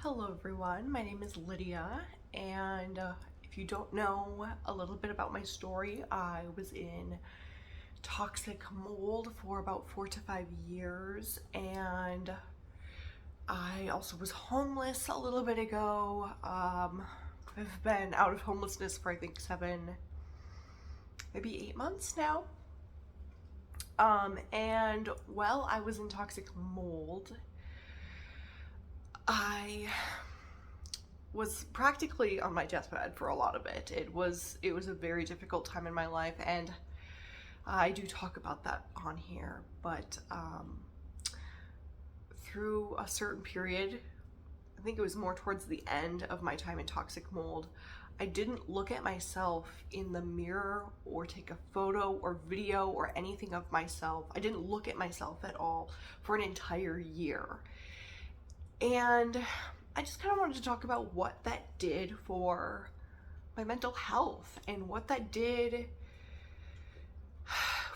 Hello everyone, my name is Lydia, and if you don't know a little bit about my story, I was in toxic mold for about 4 to 5 years, and I also was homeless a little bit ago. I've been out of homelessness for I think 7, maybe 8 months now. And while I was in toxic mold, I was practically on my deathbed for a lot of it. It was a very difficult time in my life, and I do talk about that on here. But through a certain period, I think it was more towards the end of my time in toxic mold, I didn't look at myself in the mirror or take a photo or video or anything of myself. I didn't look at myself at all for an entire year. And I just kind of wanted to talk about what that did for my mental health and what that did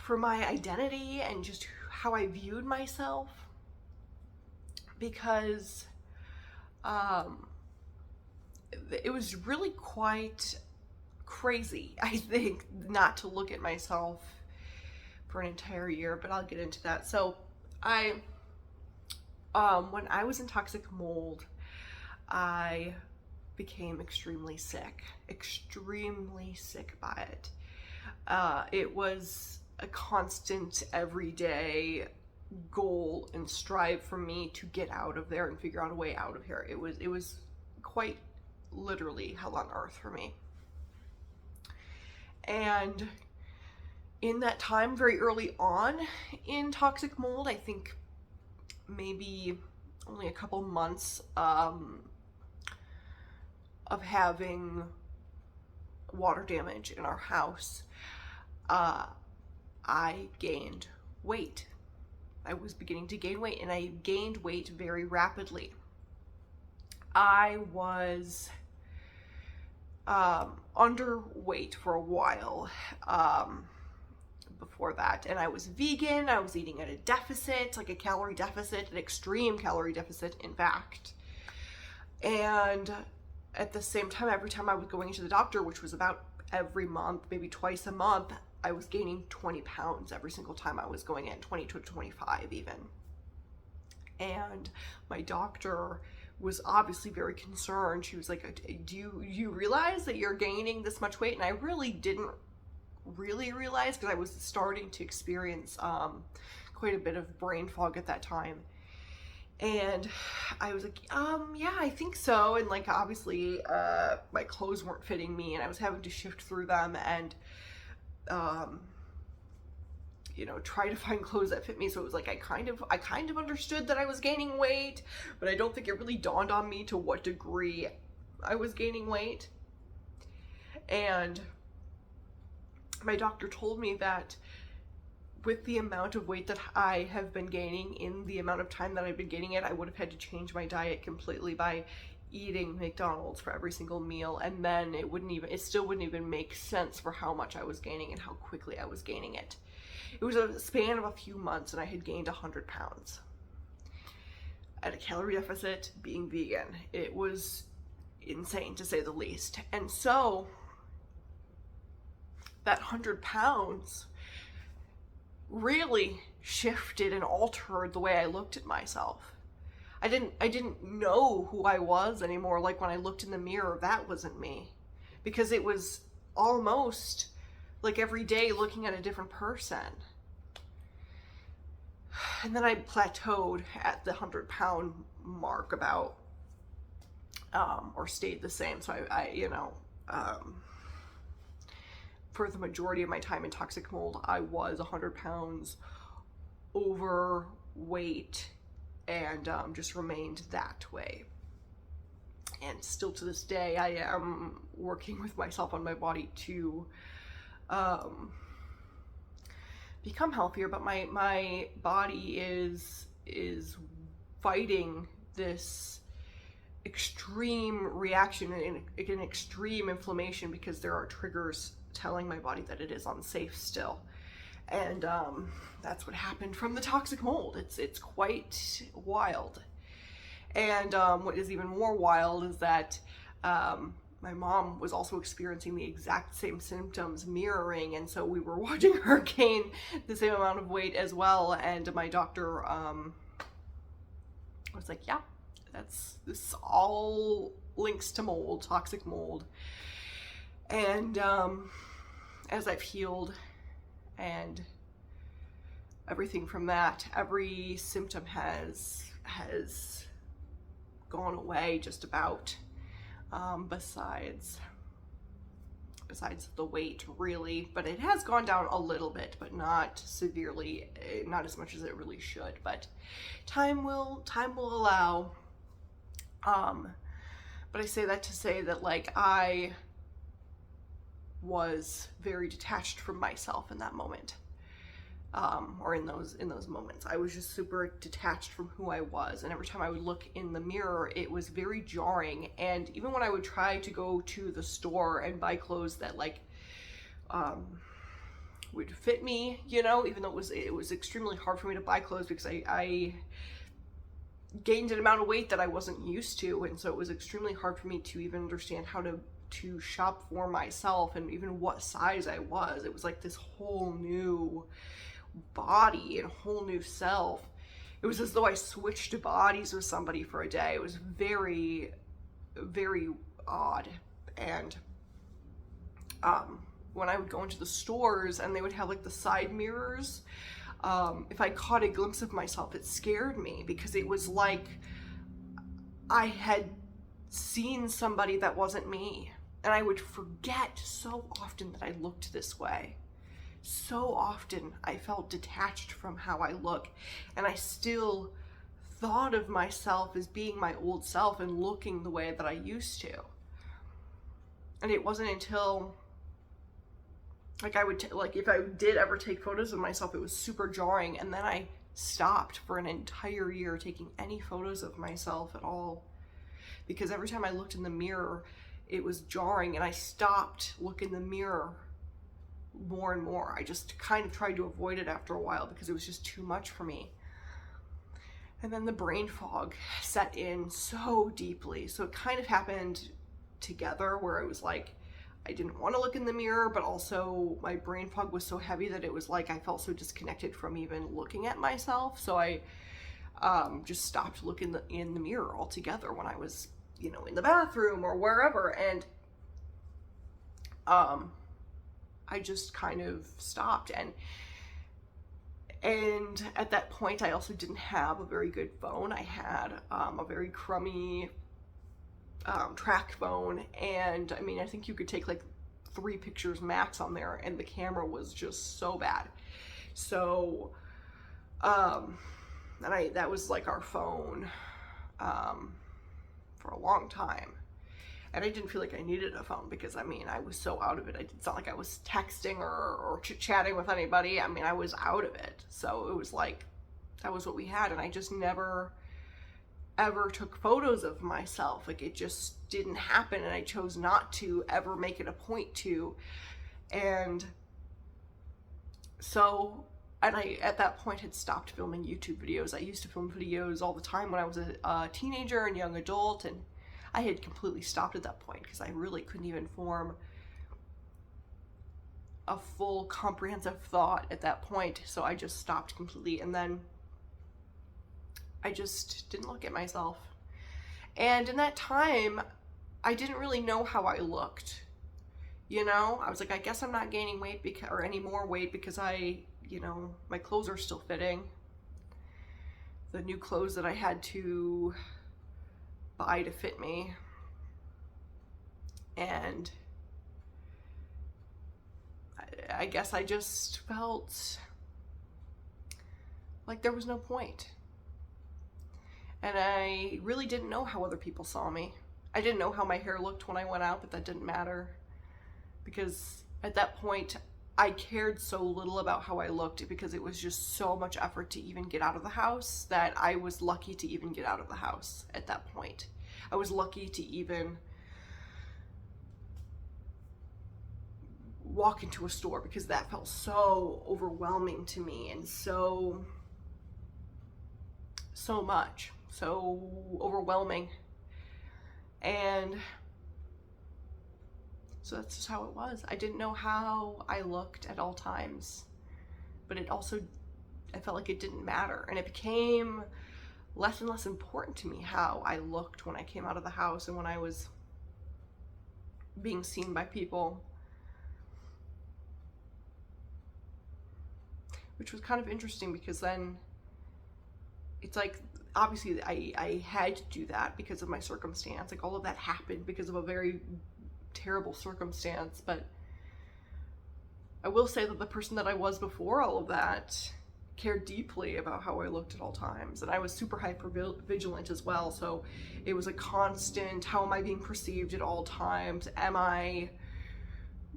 for my identity and just how I viewed myself. Because it was really quite crazy, I think, not to look at myself for an entire year, but I'll get into that. So when I was in toxic mold, I became extremely sick by it. It was a constant, everyday goal and strive for me to get out of there and figure out a way out of here. It was quite literally hell on earth for me. And in that time, very early on in toxic mold, I think maybe only a couple months of having water damage in our house, I gained weight. I was beginning to gain weight, and I gained weight very rapidly. I was underweight for a while before that, and I was vegan. I was eating at a deficit, like a calorie deficit, an extreme calorie deficit, in fact. And at the same time, every time I was going to the doctor, which was about every month, maybe twice a month, I was gaining 20 pounds every single time I was going in, 20 to 25 even. And my doctor was obviously very concerned. She was like, do you realize that you're gaining this much weight? And I really didn't really realize, because I was starting to experience quite a bit of brain fog at that time. And I was like, yeah, I think so. And like, obviously, my clothes weren't fitting me, and I was having to shift through them and, try to find clothes that fit me. So it was like, I kind of understood that I was gaining weight, but I don't think it really dawned on me to what degree I was gaining weight. And my doctor told me that with the amount of weight that I have been gaining in the amount of time that I've been gaining it, I would have had to change my diet completely by eating McDonald's for every single meal, and then it still wouldn't even make sense for how much I was gaining and how quickly I was gaining it. It was a span of a few months, and I had gained 100 pounds at a calorie deficit, being vegan. It was insane, to say the least. And so that 100 pounds really shifted and altered the way I looked at myself. I didn't know who I was anymore. Like, when I looked in the mirror, that wasn't me, because it was almost like every day looking at a different person. And then I plateaued at the 100-pound mark about, or stayed the same. So for the majority of my time in toxic mold, I was 100 pounds overweight, and just remained that way. And still to this day, I am working with myself on my body to become healthier, but my body is fighting this extreme reaction and an extreme inflammation, because there are triggers telling my body that it is unsafe still. And that's what happened from the toxic mold. It's quite wild. And what is even more wild is that my mom was also experiencing the exact same symptoms, mirroring, and so we were watching her gain the same amount of weight as well. And my doctor was like, yeah, this all links to mold, toxic mold. And as I've healed and everything from that, every symptom has gone away just about, besides the weight, really. But it has gone down a little bit, but not severely, not as much as it really should. But time will allow. But I say that to say that, like, I was very detached from myself in that moment. Or in those moments, I was just super detached from who I was, and every time I would look in the mirror, it was very jarring. And even when I would try to go to the store and buy clothes that like would fit me, you know, even though it was extremely hard for me to buy clothes because I gained an amount of weight that I wasn't used to, and so it was extremely hard for me to even understand how to shop for myself and even what size I was. It was like this whole new body and whole new self. It was as though I switched bodies with somebody for a day. It was very, very odd. And when I would go into the stores and they would have like the side mirrors, if I caught a glimpse of myself, it scared me because it was like I had seen somebody that wasn't me. And I would forget so often that I looked this way. So often I felt detached from how I look, and I still thought of myself as being my old self and looking the way that I used to. And it wasn't until like I would like if I did ever take photos of myself, it was super jarring, and then I stopped for an entire year taking any photos of myself at all, because every time I looked in the mirror it was jarring, and I stopped looking in the mirror more and more. I just kind of tried to avoid it after a while because it was just too much for me. And then the brain fog set in so deeply. So it kind of happened together, where I was like, I didn't want to look in the mirror, but also my brain fog was so heavy that it was like I felt so disconnected from even looking at myself. So I just stopped looking in the mirror altogether when I was, you know, in the bathroom or wherever. And I just kind of stopped. And at that point, I also didn't have a very good phone. I had a very crummy track phone, and I mean, I think you could take like 3 pictures max on there, and the camera was just so bad. So, and that was like our phone for a long time. And I didn't feel like I needed a phone because, I mean, I was so out of it. It's not like I was texting or chit-chatting with anybody. I mean, I was out of it. So it was like, that was what we had. And I just never, ever took photos of myself. Like, it just didn't happen. And I chose not to ever make it a point to. And so, and I, at that point, had stopped filming YouTube videos. I used to film videos all the time when I was a teenager and young adult, and I had completely stopped at that point because I really couldn't even form a full comprehensive thought at that point. So I just stopped completely, and then I just didn't look at myself. And in that time, I didn't really know how I looked. You know, I was like, I guess I'm not gaining weight or any more weight because you know, my clothes are still fitting. The new clothes that I had to buy to fit me, and I guess I just felt like there was no point. And I really didn't know how other people saw me. I didn't know how my hair looked when I went out, but that didn't matter, because at that point I cared so little about how I looked because it was just so much effort to even get out of the house that I was lucky to even get out of the house at that point. I was lucky to even walk into a store because that felt so overwhelming to me and so much. so overwhelming. And so that's just how it was. I didn't know how I looked at all times, but it also, I felt like it didn't matter. And it became less and less important to me how I looked when I came out of the house and when I was being seen by people. Which was kind of interesting, because then it's like, obviously I had to do that because of my circumstance. Like, all of that happened because of a very terrible circumstance. But I will say that the person that I was before all of that cared deeply about how I looked at all times. And I was super hyper vigilant as well. So it was a constant, how am I being perceived at all times? Am I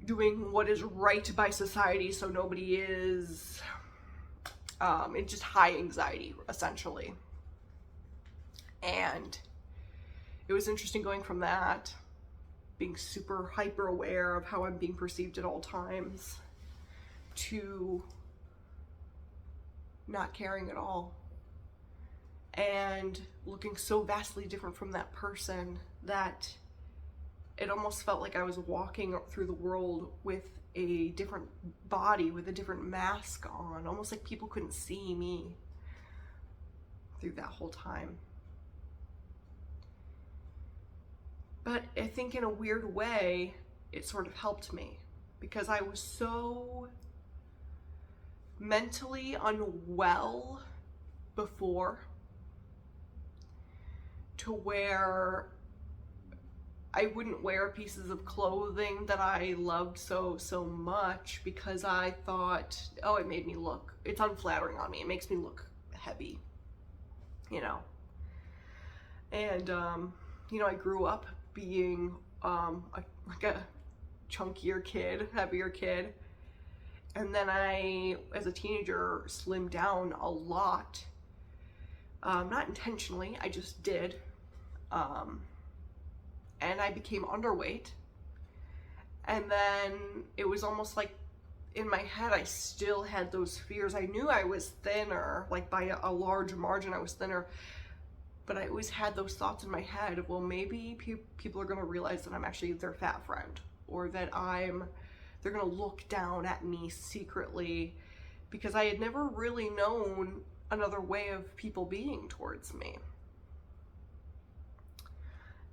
doing what is right by society so nobody is? It's just high anxiety, essentially. And it was interesting going from that, being super hyper aware of how I'm being perceived at all times, to not caring at all. And looking so vastly different from that person that it almost felt like I was walking through the world with a different body, with a different mask on, almost like people couldn't see me through that whole time. But I think in a weird way, it sort of helped me, because I was so mentally unwell before, to where I wouldn't wear pieces of clothing that I loved so much, because I thought, oh, it made me look, it's unflattering on me, it makes me look heavy, you know. And you know, I grew up being like a chunkier kid, heavier kid, and then I, as a teenager, slimmed down a lot. Not intentionally, I just did. And I became underweight. And then it was almost like in my head, I still had those fears. I knew I was thinner, like by a large margin, I was thinner. But I always had those thoughts in my head of, well, maybe people are going to realize that I'm actually their fat friend, or that they're going to look down at me secretly, because I had never really known another way of people being towards me.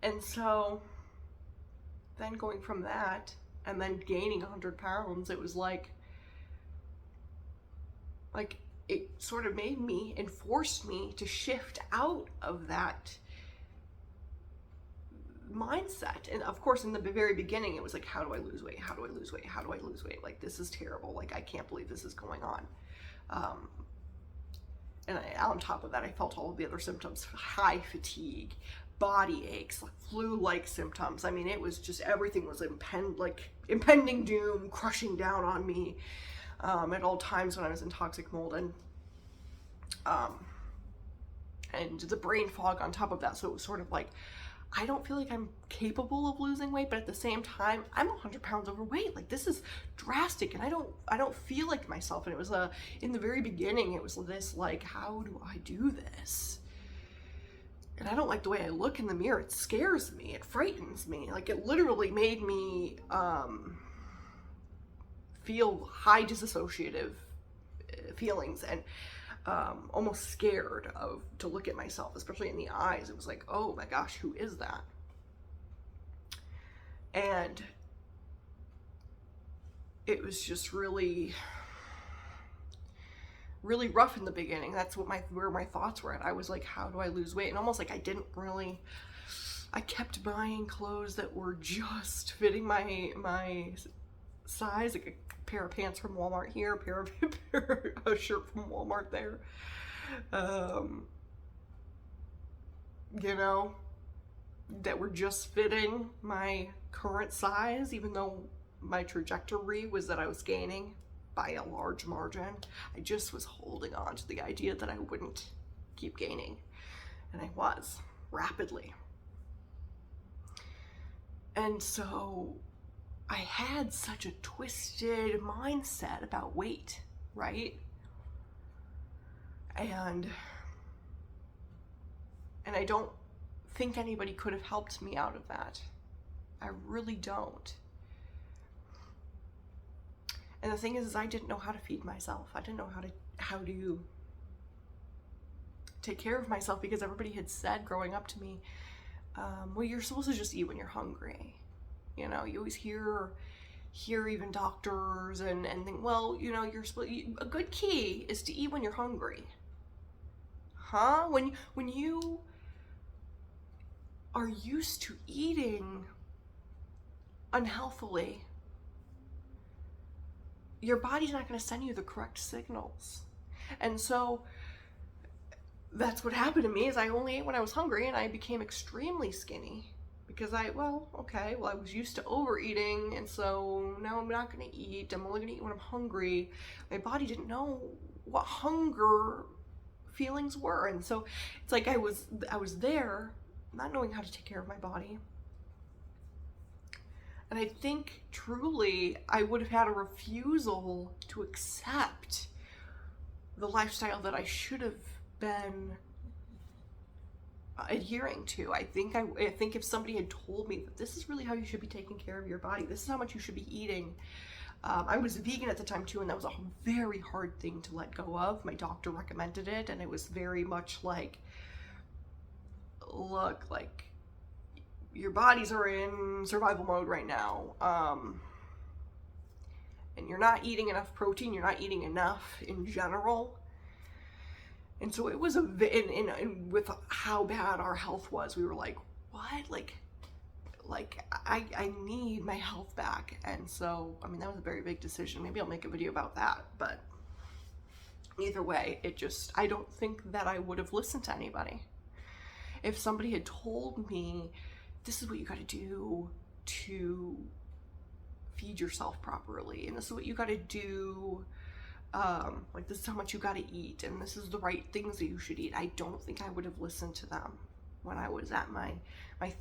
And so then going from that and then gaining 100 pounds, it was like it sort of made me and forced me to shift out of that mindset. And of course, in the very beginning, it was like, how do I lose weight? How do I lose weight? How do I lose weight? Like, this is terrible. Like, I can't believe this is going on. And on top of that, I felt all of the other symptoms: high fatigue, body aches, flu-like symptoms. I mean, it was just, everything was impending doom crushing down on me at all times when I was in toxic mold, and the brain fog on top of that. So it was sort of like, I don't feel like I'm capable of losing weight, but at the same time, I'm 100 pounds overweight. Like, this is drastic, and I don't feel like myself. And it was in the very beginning, it was this like, how do I do this? And I don't like the way I look in the mirror. It scares me. It frightens me. Like, it literally made me feel high dissociative feelings, and almost scared to look at myself, especially in the eyes. It was like, oh my gosh, who is that? And it was just really, really rough in the beginning. That's where my thoughts were at. I was like, how do I lose weight? And almost like I kept buying clothes that were just fitting my size, like a pair of pants from Walmart here, a shirt from Walmart there. You know, that were just fitting my current size, even though my trajectory was that I was gaining by a large margin. I just was holding on to the idea that I wouldn't keep gaining, and I was, rapidly. And so I had such a twisted mindset about weight, right? And And I don't think anybody could have helped me out of that. I really don't. And the thing is I didn't know how to feed myself. I didn't know how to take care of myself, because everybody had said growing up to me, well, you're supposed to just eat when you're hungry. You know, you always hear even doctors and think, well, you know, a good key is to eat when you're hungry. Huh? When you are used to eating unhealthily, your body's not going to send you the correct signals. And so that's what happened to me, is I only ate when I was hungry, and I became extremely skinny because I was used to overeating, and so now I'm not going to eat. I'm only going to eat when I'm hungry. My body didn't know what hunger feelings were, and so it's like I was there not knowing how to take care of my body. And I think truly I would have had a refusal to accept the lifestyle that I should have been adhering to. I think if somebody had told me that this is really how you should be taking care of your body, this is how much you should be eating. I was vegan at the time too, and that was a very hard thing to let go of. My doctor recommended it, and it was very much like, look, like, your bodies are in survival mode right now, and you're not eating enough protein, you're not eating enough in general. And so it was with how bad our health was, we were like, what? Like I need my health back. And so, I mean, that was a very big decision. Maybe I'll make a video about that, but either way, I don't think that I would have listened to anybody. If somebody had told me, this is what you got to do to feed yourself properly, and this is what you got to do, like, this is how much you got to eat, and this is the right things that you should eat, I don't think I would have listened to them when I was at my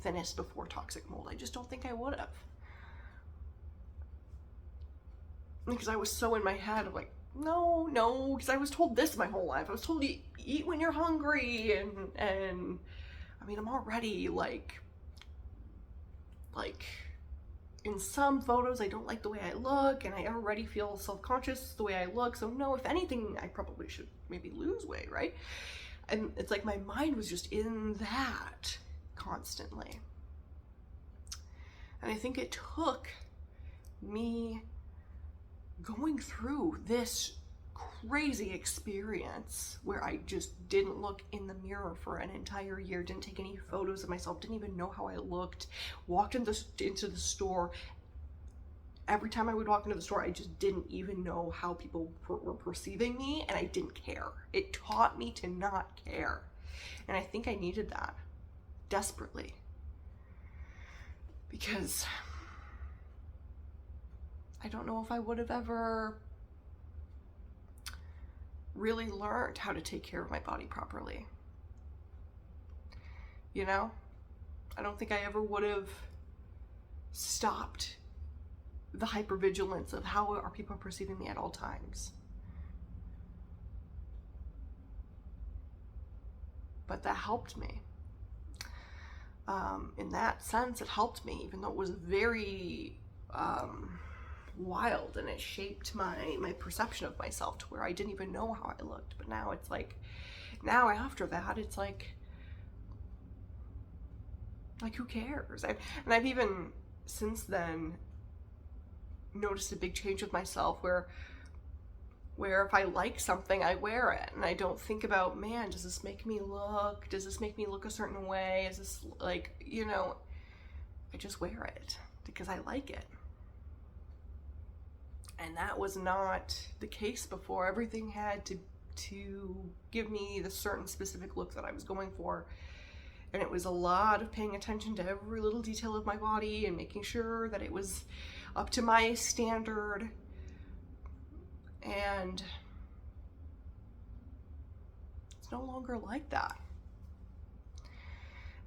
thinnest before toxic mold. I just don't think I would have, because I was so in my head of like, no, because I was told this my whole life. I was told to eat when you're hungry, and I mean, I'm already like in some photos I don't like the way I look, and I already feel self-conscious the way I look, so no, if anything, I probably should maybe lose weight, right? And it's like my mind was just in that constantly. And I think it took me going through this crazy experience where I just didn't look in the mirror for an entire year, didn't take any photos of myself, didn't even know how I looked, walked into the store. Every time I would walk into the store, I just didn't even know how people were perceiving me, and I didn't care. It taught me to not care. And I think I needed that desperately, because I don't know if I would have ever really learned how to take care of my body properly. You know? I don't think I ever would have stopped the hypervigilance of how are people perceiving me at all times. But that helped me. In that sense, it helped me, even though it was very wild, and it shaped my perception of myself to where I didn't even know how I looked. But now it's like, now after that, it's like who cares? And I've even since then noticed a big change with myself where if I like something, I wear it, and I don't think about, man, does this make me look a certain way? Is this like, you know, I just wear it because I like it. And that was not the case before. Everything had to give me the certain specific look that I was going for. And it was a lot of paying attention to every little detail of my body and making sure that it was up to my standard. And it's no longer like that.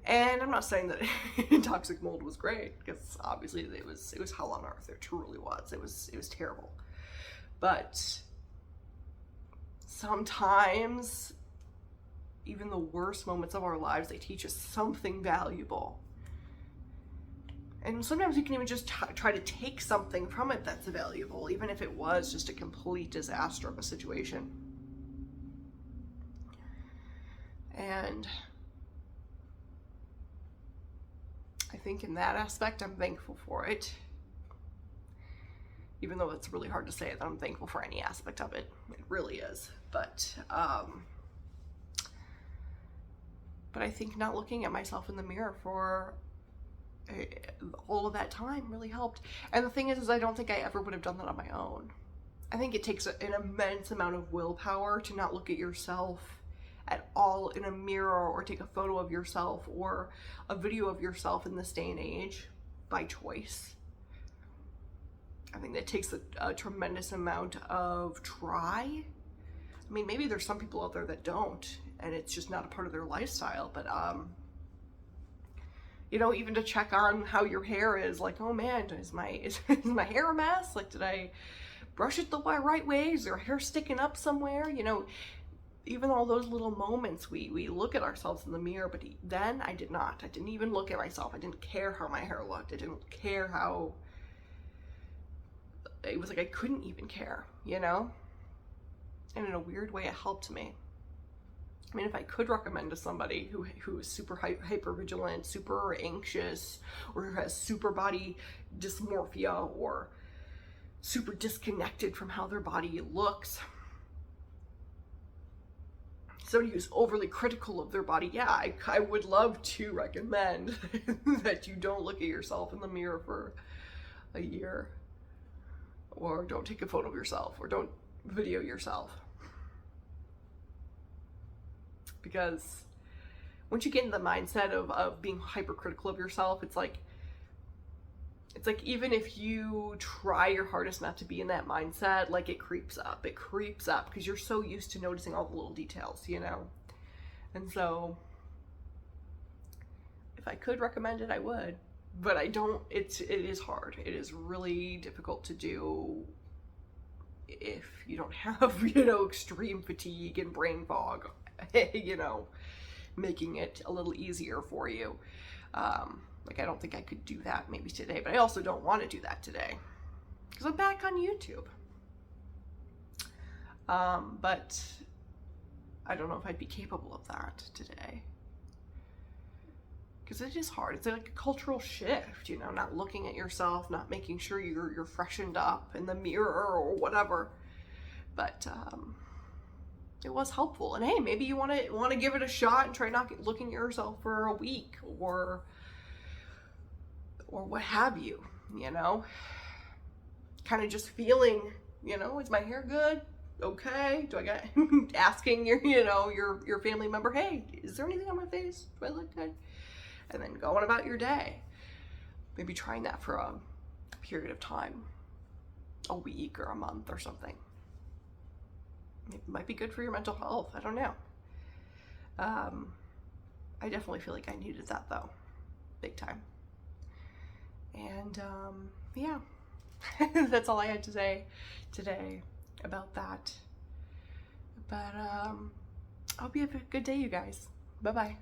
And I'm not saying that toxic mold was great, because obviously it was hell on earth. It truly was. It was terrible. But sometimes even the worst moments of our lives, they teach us something valuable. And sometimes we can even just try to take something from it that's valuable, even if it was just a complete disaster of a situation. And I think in that aspect, I'm thankful for it. Even though it's really hard to say that I'm thankful for any aspect of it. It really is. But I think not looking at myself in the mirror for all of that time really helped. And the thing is I don't think I ever would have done that on my own. I think it takes an immense amount of willpower to not look at yourself at all in a mirror, or take a photo of yourself or a video of yourself in this day and age by choice. I think that takes a tremendous amount of try. I mean, maybe there's some people out there that don't, and it's just not a part of their lifestyle, but you know, even to check on how your hair is, like, oh man, is my hair a mess? Like, did I brush it the right way? Is there hair sticking up somewhere? You know, even all those little moments, we look at ourselves in the mirror, but then I did not. I didn't even look at myself. I didn't care how my hair looked. I didn't care how, it was like I couldn't even care, you know? And in a weird way, it helped me. I mean, if I could recommend to somebody who is super hyper vigilant, super anxious, or who has super body dysmorphia, or super disconnected from how their body looks, somebody who's overly critical of their body, yeah, I would love to recommend that you don't look at yourself in the mirror for a year, or don't take a photo of yourself, or don't video yourself. Because once you get in the mindset of being hypercritical of yourself, it's like even if you try your hardest not to be in that mindset, like it creeps up because you're so used to noticing all the little details, you know? And so if I could recommend it, I would, but I don't. It is hard. It is really difficult to do if you don't have, you know, extreme fatigue and brain fog, you know, making it a little easier for you. Like, I don't think I could do that maybe today, but I also don't want to do that today because I'm back on YouTube. But I don't know if I'd be capable of that today, because it is hard. It's like a cultural shift, you know, not looking at yourself, not making sure you're freshened up in the mirror or whatever. But it was helpful. And hey, maybe you want to give it a shot and try not looking at yourself for a week or what have you, you know, kind of just feeling, you know, is my hair good? Okay. Do I got asking your family member, hey, is there anything on my face? Do I look good? And then going about your day. Maybe trying that for a period of time, a week or a month or something. It might be good for your mental health. I don't know. I definitely feel like I needed that though, big time. And yeah, that's all I had to say today about that. But I hope you have a good day, you guys. Bye-bye.